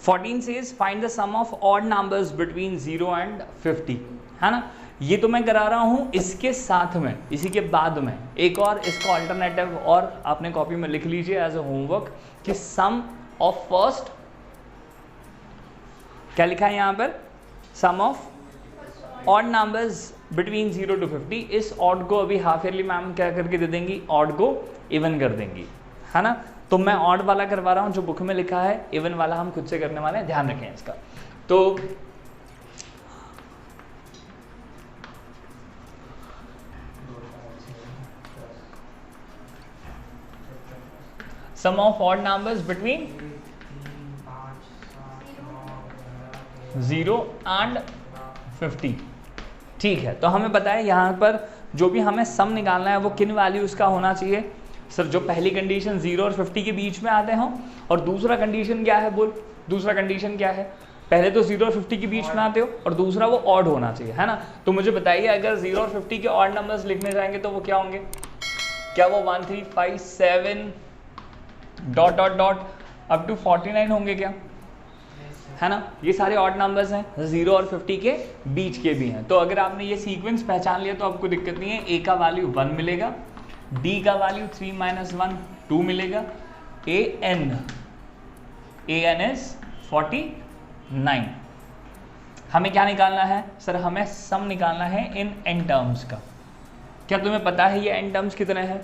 14 says find the sum of odd numbers between 0 and 50, है ना। ये तो मैं करा रहा हूँ, इसके साथ में, इसी के बाद में एक और इसका ऑल्टरनेटिव और आपने कॉपी में लिख लीजिए एज अ होमवर्क कि सम ऑफ फर्स्ट, क्या लिखा है यहाँ पर, sum of odd numbers between 0 to 50। इस ऑड को अभी हाफ ईयरली मैम क्या करके दे देंगी, ऑड को इवन कर देंगी, है ना। तो मैं ऑड वाला करवा रहा हूँ जो बुक में लिखा है, इवन वाला हम खुद से करने वाले हैं, ध्यान रखें इसका। तो sum of odd numbers between 0 and 50, ठीक है। तो हमें पता है यहाँ पर जो भी हमें सम निकालना है वो किन वैल्यूज का होना चाहिए सर, जो पहली कंडीशन 0 और 50 के बीच में आते हों, और दूसरा कंडीशन क्या है बोल, दूसरा कंडीशन क्या है, पहले तो 0 और 50 के बीच में आते हो और दूसरा वो ऑड होना चाहिए, है ना। तो मुझे बताइए अगर 0 और 50 के ऑड नंबर्स लिखने जाएंगे तो वो क्या होंगे, क्या वो 1 3 5 7 dot dot dot up to 49 होंगे क्या, है ना। ये सारे ऑड नंबर्स हैं, 0 और 50 के बीच के भी हैं। तो अगर आपने ये सीक्वेंस पहचान लिया तो आपको दिक्कत नहीं है। ए का वैल्यू 1 मिलेगा, डी का वैल्यू 3 - 1 2 मिलेगा, ए एन इज 49। हमें क्या निकालना है सर, हमें सम निकालना है इन एन टर्म्स का। क्या तुम्हें पता है ये एन टर्म्स कितने हैं,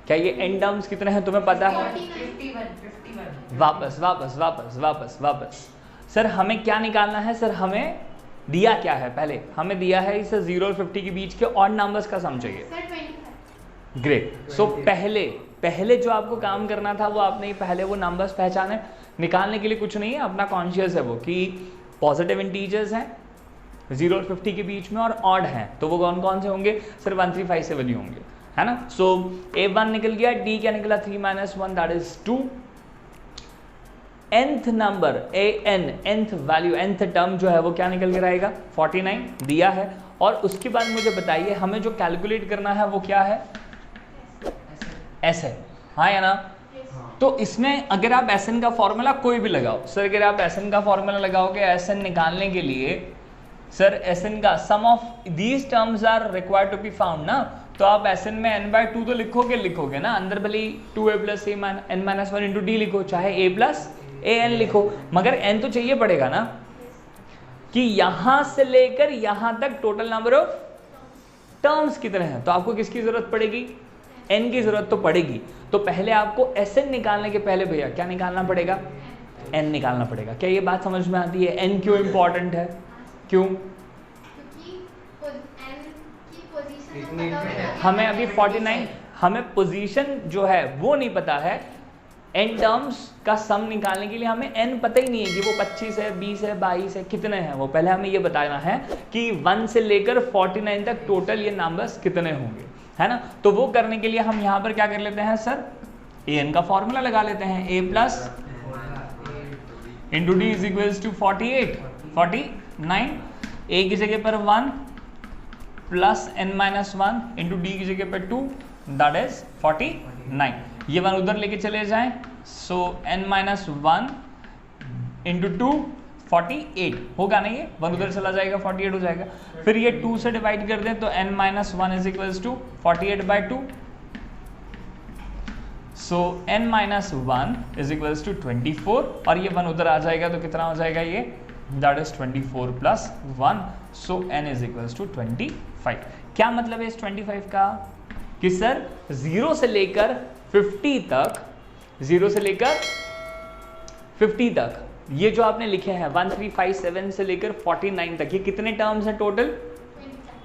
क्या ये एन टर्म्स कितने हैं तुम्हें पता है? 51। वापस वापस वापस वापस वापस सर हमें क्या निकालना है, सर हमें दिया क्या है, पहले हमें दिया है इसे 0 और 50 के बीच के ऑड नंबर्स का सम चाहिए। ग्रेट। सो पहले जो आपको काम करना था वो आपने पहले वो नंबर्स पहचाने, निकालने के लिए कुछ नहीं है, अपना कॉन्शियस है वो कि पॉजिटिव इंटीजर्स हैं 0 और 50 के बीच में और ऑड हैं, तो वो कौन कौन से होंगे सर, 1 3 5 7 ही होंगे, है ना। सो A1 निकल गया, D क्या निकला 3 - 1 that is 2। nth number an, nth value, nth term जो है वो क्या निकल के रहेगा 49 दिया है। और उसके बाद मुझे बताइए हमें जो कैलकुलेट करना है वो क्या है, एस है, हाँ या ना। तो इसमें अगर आप एसएन का फॉर्मूला कोई भी लगाओ सर, अगर आप एसएन का फॉर्मूला लगाओगे एसएन निकालने के लिए सर, एसएन का sum of these terms are required to be found ना, तो आप एसएन में n/2 तो लिखोगे ना, अंदर भले 2a + a n - 1 × d लिखो, चाहे a + an लिखो, मगर n तो चाहिए पड़ेगा ना कि यहां से लेकर यहां तक टोटल नंबर ऑफ टर्म्स कितने हैं। तो आपको किसकी जरूरत पड़ेगी, n की जरूरत तो पड़ेगी। तो पहले आपको एसएन निकालने के पहले भैया क्या निकालना पड़ेगा, n निकालना पड़ेगा। क्या ये बात समझ में आती है, n क्यों इंपॉर्टेंट है, क्यों? हमें अभी 49, हमें पोजीशन जो है वो नहीं पता है, एन टर्म्स का सम निकालने के लिए हमें एन पता ही नहीं है कि वो 25 है 20 है 22 है कितने हैं, वो पहले हमें ये बताना है कि 1 से लेकर 49 तक टोटल ये नंबर्स कितने होंगे, है ना। तो वो करने के लिए हम यहाँ पर क्या कर लेते हैं सर, an का फॉर्मूला लगा लेते हैं, a + × d = 48 49, a की जगह पर 1 + n - 1 × d की जगह पर 2 दैट इज 49। ये 1 उधर लेके चले जाएं, सो n - 1 × 2 48 होगा ना, ये 1 उधर चला जाएगा 48 हो जाएगा। फिर ये 2 से डिवाइड कर दें तो n - 1 = 48/2, सो n - 1 = 24 और ये 1 उधर आ जाएगा तो कितना हो जाएगा ये, दैट इज 24 + 1, सो n = 25। क्या मतलब है इस 25 का कि सर 0 से लेकर 50 तक, 0 से लेकर 50 तक ये जो आपने लिखे हैं 1 3 5 7 से लेकर 49 तक, ये कितने टर्म्स हैं टोटल,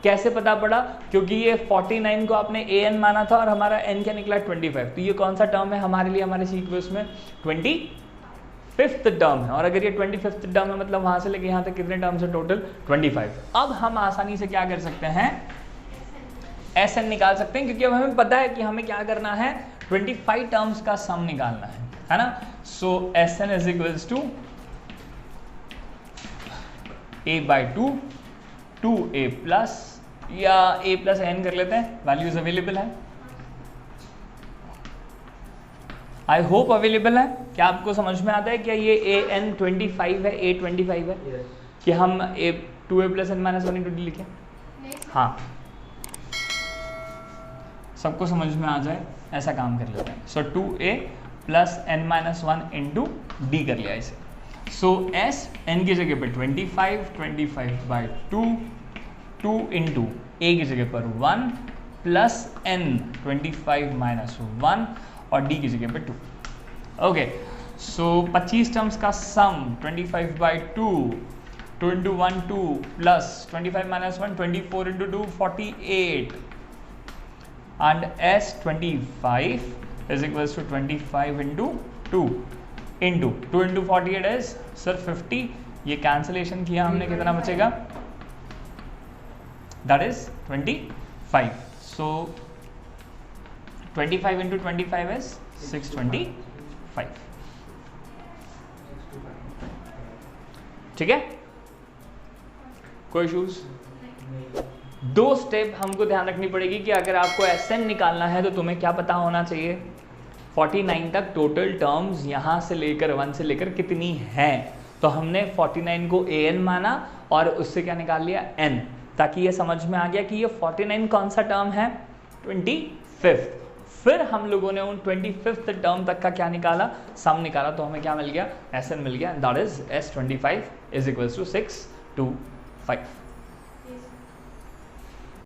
कैसे पता पड़ा, क्योंकि ये 49 को आपने an माना था और हमारा n क्या निकला 25, तो ये कौन सा टर्म है हमारे लिए, हमारे सीक्वेंस में 25th टर्म है। और अगर ये 25th टर्म है मतलब वहां से लेकर यहाँ तक कितने टर्म्स है टोटल 25। अब हम आसानी से क्या कर सकते हैं, एसएन निकाल सकते हैं, क्योंकि अब हमें पता है कि हमें क्या करना है, 25 टर्म्स का सम निकालना है ना। सो एसएन = a/2 2a+ या a + n कर लेते हैं, वैल्यूज अवेलेबल है। आई होप अवेलेबल है। क्या आपको समझ में आता है क्या ये an 25 है, a 25 है? कि हम 2a plus n minus 1 into D लिखें? हाँ, सबको समझ में आ जाए ऐसा काम कर लेते हैं। सो 2a plus n minus 1 into D कर लिया इसे। सो s n की जगह पर 25 बाई 2 इंटू a की जगह पर 1 प्लस n 25 माइनस 1 और d की जगह पर 2। ओके, सो 25 टर्म्स का सम 25 by 2 into 1 2 plus 25 minus 1 24 into 2 48 and s25 is equals to 25 into 2 into 48 is sir 50। ये कैंसलेशन किया हमने, कितना बचेगा? that is 25। so 25 into 25 is 625। ठीक है, कोई इश्यूज? दो स्टेप हमको ध्यान रखनी पड़ेगी कि अगर आपको SN निकालना है तो तुम्हें क्या पता होना चाहिए? 49 तक टोटल टर्म्स यहाँ से लेकर 1 से लेकर कितनी हैं। तो हमने 49 को AN माना और उससे क्या निकाल लिया? N, ताकि ये समझ में आ गया कि ये 49 कौन सा टर्म है? 25। फिर हम लोगों ने उन 25th टर्म तक का क्या निकाला? सम निकाला। तो हमें क्या मिल गया? SN मिल गया। That is S25 is equals to 625।